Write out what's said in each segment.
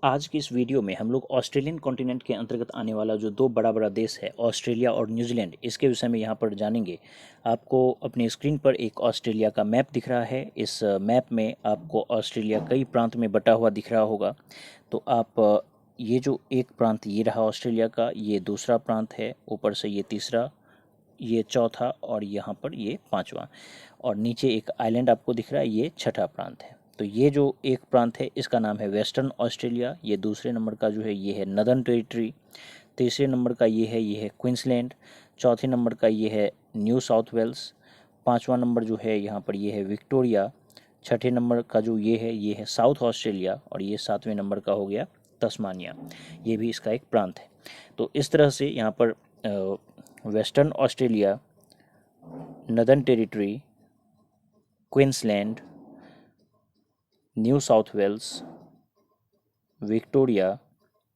आज की इस वीडियो में हम लोग ऑस्ट्रेलियन कॉन्टिनेंट के अंतर्गत आने वाला जो दो बड़ा बड़ा देश है ऑस्ट्रेलिया और न्यूजीलैंड, इसके विषय में यहाँ पर जानेंगे। आपको अपनी स्क्रीन पर एक ऑस्ट्रेलिया का मैप दिख रहा है। इस मैप में आपको ऑस्ट्रेलिया कई प्रांत में बटा हुआ दिख रहा होगा। तो आप ये जो एक प्रांत ये रहा ऑस्ट्रेलिया का, ये दूसरा प्रांत है, ऊपर से ये तीसरा, ये चौथा और यहाँ पर ये पांचवा, और नीचे एक आइलैंड आपको दिख रहा है, ये छठा प्रांत है। तो ये जो एक प्रांत है इसका नाम है वेस्टर्न ऑस्ट्रेलिया। ये दूसरे नंबर का जो है ये है नदर्न टेरिटरी। तीसरे नंबर का ये है क्वींसलैंड। चौथे नंबर का ये है न्यू साउथ वेल्स। पांचवा नंबर जो है यहाँ पर ये है विक्टोरिया। छठे नंबर का जो ये है साउथ ऑस्ट्रेलिया, और ये सातवें नंबर का हो गया तस्मानिया। ये भी इसका एक प्रांत है। तो इस तरह से यहाँ पर Western Australia, Northern Territory, Queensland, New South Wales, Victoria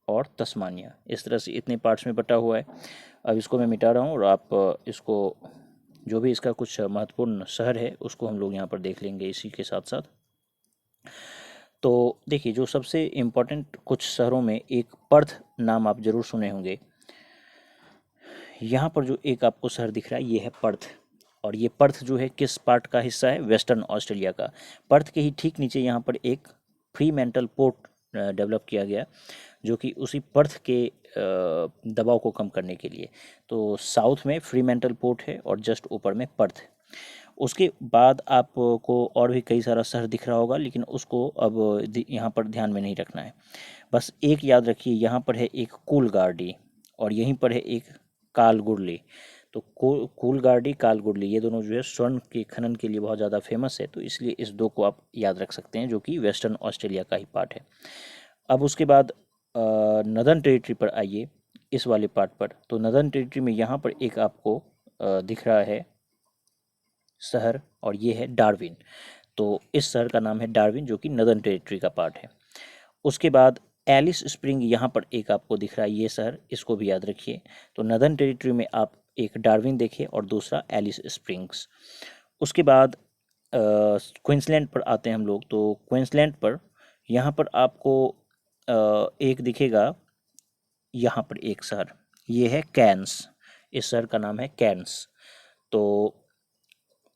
और तस्मानिया, इस तरह से इतने पार्ट्स में बटा हुआ है। अब इसको मैं मिटा रहा हूँ और आप इसको जो भी इसका कुछ महत्वपूर्ण शहर है उसको हम लोग यहाँ पर देख लेंगे इसी के साथ साथ। तो देखिए, जो सबसे इम्पोर्टेंट कुछ शहरों में एक पर्थ नाम आप जरूर सुने होंगे। यहाँ पर जो एक आपको शहर दिख रहा है ये है पर्थ, और ये पर्थ जो है किस पार्ट का हिस्सा है? वेस्टर्न ऑस्ट्रेलिया का। पर्थ के ही ठीक नीचे यहाँ पर एक फ्रीमैंटल पोर्ट डेवलप किया गया, जो कि उसी पर्थ के दबाव को कम करने के लिए। तो साउथ में फ्रीमैंटल पोर्ट है और जस्ट ऊपर में पर्थ है। उसके बाद आपको और भी कई सारा शहर दिख रहा होगा, लेकिन उसको अब यहाँ पर ध्यान में नहीं रखना है। बस एक याद रखिए, यहाँ पर है एक कूलगार्डी और यहीं पर है एक कालगुरली। तो कूलगार्डी, कालगुरली, ये दोनों जो है स्वर्ण के खनन के लिए बहुत ज़्यादा फेमस है, तो इसलिए इस दो को आप याद रख सकते हैं, जो कि वेस्टर्न ऑस्ट्रेलिया का ही पार्ट है। अब उसके बाद नदर्न टेरिटरी पर आइए, इस वाले पार्ट पर। तो नदर्न टेरिटरी में यहाँ पर एक आपको दिख रहा है शहर, और ये है डार्विन। तो इस शहर का नाम है डार्विन, जो कि नदर्न टेरिटरी का पार्ट है। उसके बाद एलिस स्प्रिंग यहाँ पर एक आपको दिख रहा है ये शहर, इसको भी याद रखिए। तो नदर्न टेरिटरी में आप एक डार्विन देखिए और दूसरा एलिस स्प्रिंग्स। उसके बाद क्वींसलैंड पर आते हैं हम लोग। तो क्वींसलैंड पर यहाँ पर आपको एक दिखेगा, यहाँ पर एक शहर, ये है कैन्स। इस शहर का नाम है कैन्स। तो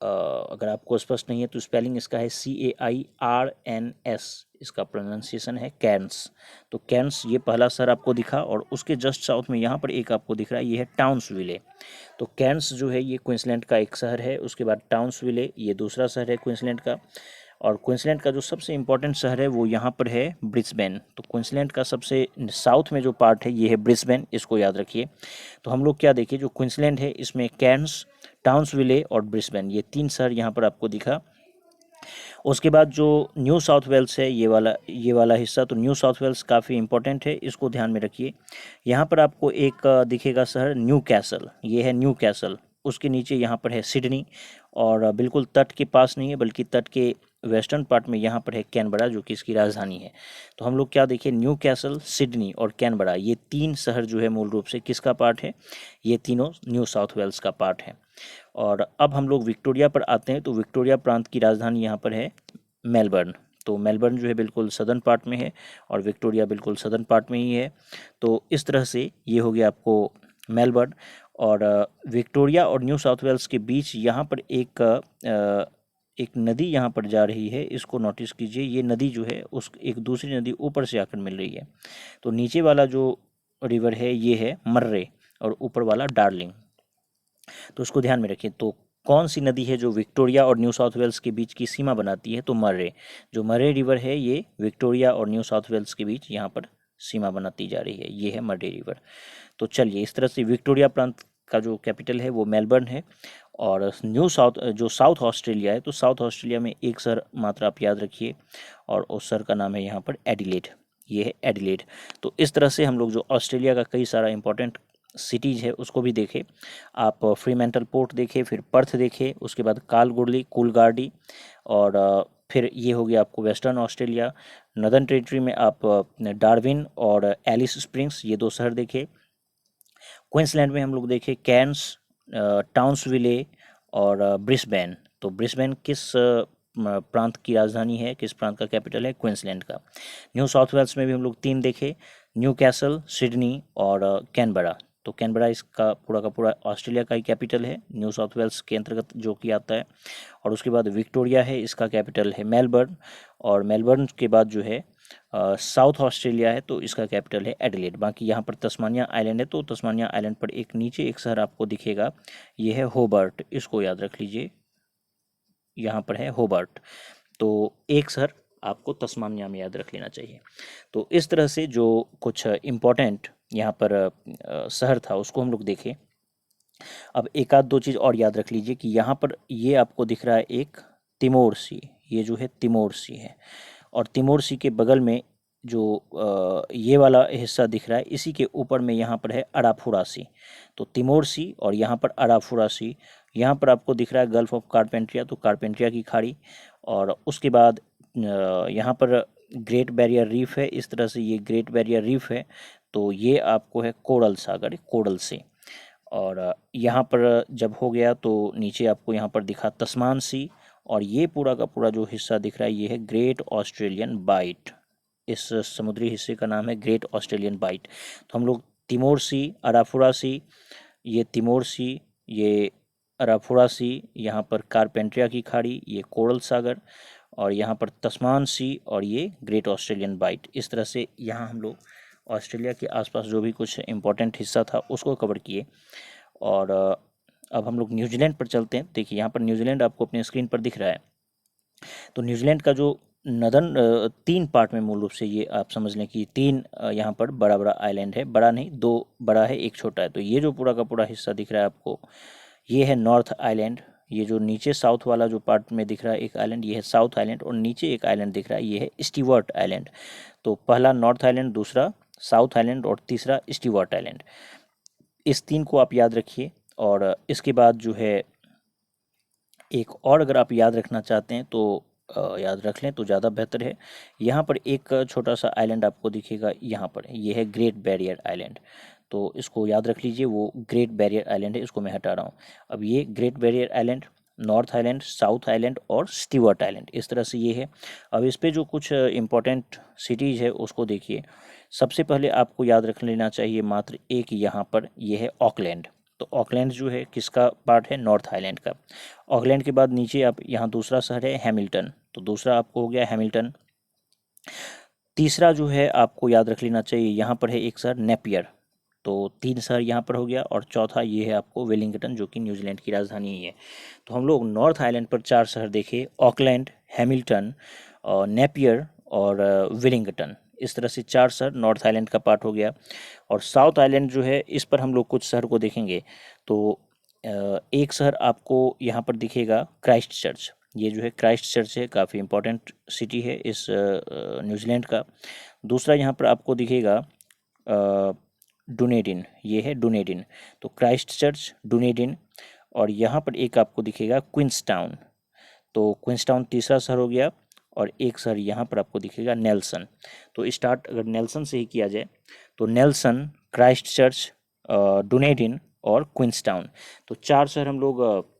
अगर आपको स्पष्ट नहीं है तो स्पेलिंग इसका है CAIRNS, इसका प्रोनाउंसिएशन है कैन्स। तो कैन्स ये पहला शहर आपको दिखा, और उसके जस्ट साउथ में यहाँ पर एक आपको दिख रहा है, ये है टाउन्सविले। तो कैन्स जो है ये क्वींसलैंड का एक शहर है। उसके बाद टाउन्सविले ये दूसरा शहर है क्वींसलैंड का। और क्वींसलैंड का जो सबसे इम्पोर्टेंट शहर है वो यहाँ पर है ब्रिस्बेन। तो क्वींसलैंड का सबसे साउथ में जो पार्ट है ये है ब्रिस्बेन, इसको याद रखिए। तो हम लोग क्या देखिए, जो क्वींसलैंड है इसमें कैर्न्स, टाउन्सविले और ब्रिस्बेन, ये तीन शहर यहाँ पर आपको दिखा। उसके बाद जो न्यू साउथ वेल्स है, ये वाला हिस्सा, तो न्यू साउथ वेल्स काफ़ी इंपॉर्टेंट है, इसको ध्यान में रखिए। यहाँ पर आपको एक दिखेगा शहर न्यू कैसल, ये है न्यू कैसल। उसके नीचे यहाँ पर है सिडनी, और बिल्कुल तट के पास नहीं है बल्कि तट के वेस्टर्न पार्ट में यहाँ पर है कैनबरा, जो कि इसकी राजधानी है। तो हम लोग क्या देखिए, न्यू कैसल, सिडनी और कैनबरा, ये तीन शहर जो है मूल रूप से किसका पार्ट है? ये तीनों न्यू साउथ वेल्स का पार्ट है। और अब हम लोग विक्टोरिया पर आते हैं। तो विक्टोरिया प्रांत की राजधानी यहाँ पर है मेलबर्न। तो मेलबर्न जो है बिल्कुल सदर्न पार्ट में है, और विक्टोरिया बिल्कुल सदर्न पार्ट में ही है। तो इस तरह से ये हो गया आपको मेलबर्न। और विक्टोरिया और न्यू साउथ वेल्स के बीच यहाँ पर एक नदी यहाँ पर जा रही है, इसको नोटिस कीजिए। ये नदी जो है उस एक दूसरी नदी ऊपर से आकर मिल रही है। तो नीचे वाला जो रिवर है ये है मर्रे, और ऊपर वाला डार्लिंग। तो उसको ध्यान में रखिए। तो कौन सी नदी है जो विक्टोरिया और न्यू साउथ वेल्स के बीच की सीमा बनाती है? तो मर्रे। जो मर्रे रिवर है ये विक्टोरिया और न्यू साउथ वेल्स के बीच यहाँ पर सीमा बनाती जा रही है, ये है मर्रे रिवर। तो चलिए, इस तरह से विक्टोरिया प्रांत का जो कैपिटल है वो मेलबर्न है। और न्यू साउथ जो साउथ ऑस्ट्रेलिया है, तो साउथ ऑस्ट्रेलिया में एक शहर मात्र आप याद रखिए, और उस शहर का नाम है यहाँ पर एडिलेड, ये है एडिलेड। तो इस तरह से हम लोग जो ऑस्ट्रेलिया का कई सारा इंपॉर्टेंट सिटीज़ है उसको भी देखे। आप फ्रीमैंटल पोर्ट देखे, फिर पर्थ देखे, उसके बाद कालगुरली, कूलगार्डी, और फिर ये हो गया आपको वेस्टर्न ऑस्ट्रेलिया। नदर्न टेरिटरी में आप डार्विन और एलिस स्प्रिंग्स, ये दो शहर देखे। क्वींसलैंड में हम लोग देखे कैर्न्स, टाउन्सविले और ब्रिस्बेन। तो ब्रिस्बेन किस प्रांत की राजधानी है, किस प्रांत का कैपिटल है, क्वींसलैंड का। न्यू साउथ वेल्स में भी हम लोग 3 देखे, न्यू कैसल, सिडनी और कैनबरा। तो कैनबरा इसका पूरा का पूरा ऑस्ट्रेलिया का ही कैपिटल है, न्यू साउथ वेल्स के अंतर्गत जो कि आता है। और उसके बाद विक्टोरिया है, इसका कैपिटल है मेलबर्न। और मेलबर्न के बाद जो है साउथ ऑस्ट्रेलिया है, तो इसका कैपिटल है एडिलेड। बाकी यहाँ पर तस्मानिया आइलैंड है, तो तस्मानिया आइलैंड पर एक नीचे एक शहर आपको दिखेगा, ये है होबार्ट, इसको याद रख लीजिए, यहाँ पर है होबार्ट। तो एक शहर आपको तस्मानिया में याद रख लेना चाहिए। तो इस तरह से जो कुछ इम्पोर्टेंट यहाँ पर शहर था उसको हम लोग देखें। अब एक आध दो चीज़ और याद रख लीजिए कि यहाँ पर ये आपको दिख रहा है एक तिमोर सी, ये जो है तिमोर सी है। और तिमोर सी के बगल में जो ये वाला हिस्सा दिख रहा है, इसी के ऊपर में यहाँ पर है अराफुरा सी। तो तिमोर सी और यहाँ पर अराफुरा सी। यहाँ पर आपको दिख रहा है गल्फ ऑफ कारपेंट्रिया, तो कारपेंट्रिया की खाड़ी। और उसके बाद यहाँ पर ग्रेट बैरियर रीफ है, इस तरह से ये ग्रेट बैरियर रीफ है। तो ये आपको है कोरल सागर, कोरल से। और यहाँ पर जब हो गया तो नीचे आपको यहाँ पर दिखा तस्मान सी। और ये पूरा का पूरा जो हिस्सा दिख रहा है ये है ग्रेट ऑस्ट्रेलियन बाइट, इस समुद्री हिस्से का नाम है ग्रेट ऑस्ट्रेलियन बाइट। तो हम लोग तिमोर सी, अराफुरा सी, ये तिमोर सी, ये अराफुरा सी, यहाँ पर कारपेंट्रिया की खाड़ी, ये कोरल सागर, और यहाँ पर तस्मान सी, और ये ग्रेट ऑस्ट्रेलियन बाइट। इस तरह से यहाँ हम लोग ऑस्ट्रेलिया के आसपास जो भी कुछ इम्पोर्टेंट हिस्सा था उसको कवर किए। और अब हम लोग न्यूजीलैंड पर चलते हैं। देखिए यहाँ पर न्यूजीलैंड आपको अपने स्क्रीन पर दिख रहा है। तो न्यूजीलैंड का जो नदन 3 पार्ट में मूल रूप से ये आप समझ लें कि 3 यहाँ पर बड़ा बड़ा आइलैंड है, बड़ा नहीं, 2 बड़ा है 1 छोटा है। तो ये जो पूरा का पूरा हिस्सा दिख रहा है आपको, ये है नॉर्थ आइलैंड। ये जो नीचे साउथ वाला जो पार्ट में दिख रहा है एक आइलैंड, ये है साउथ आइलैंड। और नीचे एक आइलैंड दिख रहा है, ये है स्टीवर्ट आइलैंड। तो पहला नॉर्थ आइलैंड, दूसरा साउथ आइलैंड और तीसरा स्टीवर्ट आइलैंड। इस 3 को आप याद रखिए। और इसके बाद जो है एक और अगर आप याद रखना चाहते हैं तो याद रख लें तो ज़्यादा बेहतर है। यहाँ पर एक छोटा सा आइलैंड आपको दिखेगा, यहाँ पर ये है ग्रेट बैरियर आइलैंड। तो इसको याद रख लीजिए, वो ग्रेट बैरियर आइलैंड है, इसको मैं हटा रहा हूँ। अब ये great barrier island, north island, south island और स्टीवर्ट आइलैंड, इस तरह से ये है। अब इस पर जो कुछ इम्पोर्टेंट सिटीज़ है उसको देखिए। सबसे पहले आपको याद रख लेना चाहिए मात्र एक, यहाँ पर ये है ऑकलैंड। तो ऑकलैंड जो है किसका पार्ट है, नॉर्थ आइलैंड का। ऑकलैंड के बाद नीचे आप यहाँ दूसरा शहर है हैमिल्टन, तो दूसरा आपको हो गया हैमिल्टन। तीसरा जो है आपको याद रख लेना चाहिए, यहाँ पर है एक शहर नेपियर। तो 3 शहर यहाँ पर हो गया। और चौथा ये है आपको वेलिंगटन, जो कि न्यूजीलैंड की राजधानी ही है। तो हम लोग नॉर्थ आइलैंड पर 4 शहर देखे, ऑकलैंड, हैमिल्टन, नेपियर और वेलिंगटन। इस तरह से 4 शहर नॉर्थ आइलैंड का पार्ट हो गया। और साउथ आइलैंड जो है इस पर हम लोग कुछ शहर को देखेंगे। तो एक शहर आपको यहाँ पर दिखेगा क्राइस्ट चर्च। ये जो है क्राइस्ट चर्च है, काफ़ी इंपॉर्टेंट सिटी है इस न्यूजीलैंड का। दूसरा यहाँ पर आपको दिखेगा डुनेडिन, ये है डुनेडिन। तो क्राइस्ट चर्च, डुनेडिन। और यहाँ पर एक आपको दिखेगा क्वींसटाउन। तो क्वींसटाउन तीसरा शहर हो गया। और एक शहर यहाँ पर आपको दिखेगा नेल्सन। तो स्टार्ट अगर नेल्सन से ही किया जाए तो नेल्सन, क्राइस्ट चर्च, डुनेडिन और क्वींसटाउन। तो 4 शहर हम लोग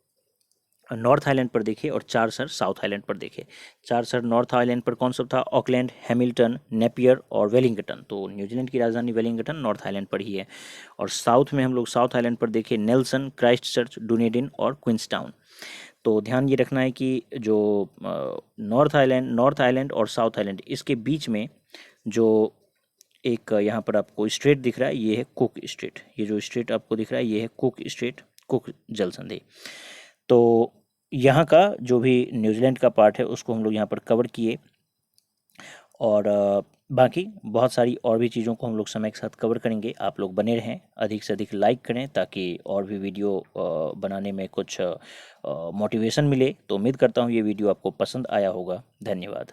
नॉर्थ आइलैंड पर देखे और 4 शहर साउथ आइलैंड पर देखे। 4 शहर नॉर्थ आइलैंड पर कौन सा था, ऑकलैंड, हैमिल्टन, नेपियर और वेलिंगटन। तो न्यूजीलैंड की राजधानी वेलिंगटन नॉर्थ आइलैंड पर ही है। और साउथ में हम लोग साउथ आइलैंड पर देखे नेल्सन, क्राइस्ट चर्च, डुनेडिन और क्वींसटाउन। तो ध्यान ये रखना है कि जो नॉर्थ आइलैंड और साउथ आइलैंड, इसके बीच में जो एक यहाँ पर आपको स्ट्रेट दिख रहा है, ये है कुक स्ट्रेट। ये जो स्ट्रेट आपको दिख रहा है ये है कुक स्ट्रेट, कुक जल संधि। तो यहाँ का जो भी न्यूजीलैंड का पार्ट है उसको हम लोग यहाँ पर कवर किए। और बाकी बहुत सारी और भी चीज़ों को हम लोग समय के साथ कवर करेंगे। आप लोग बने रहें, अधिक से अधिक लाइक करें ताकि और भी वीडियो बनाने में कुछ मोटिवेशन मिले। तो उम्मीद करता हूँ ये वीडियो आपको पसंद आया होगा। धन्यवाद।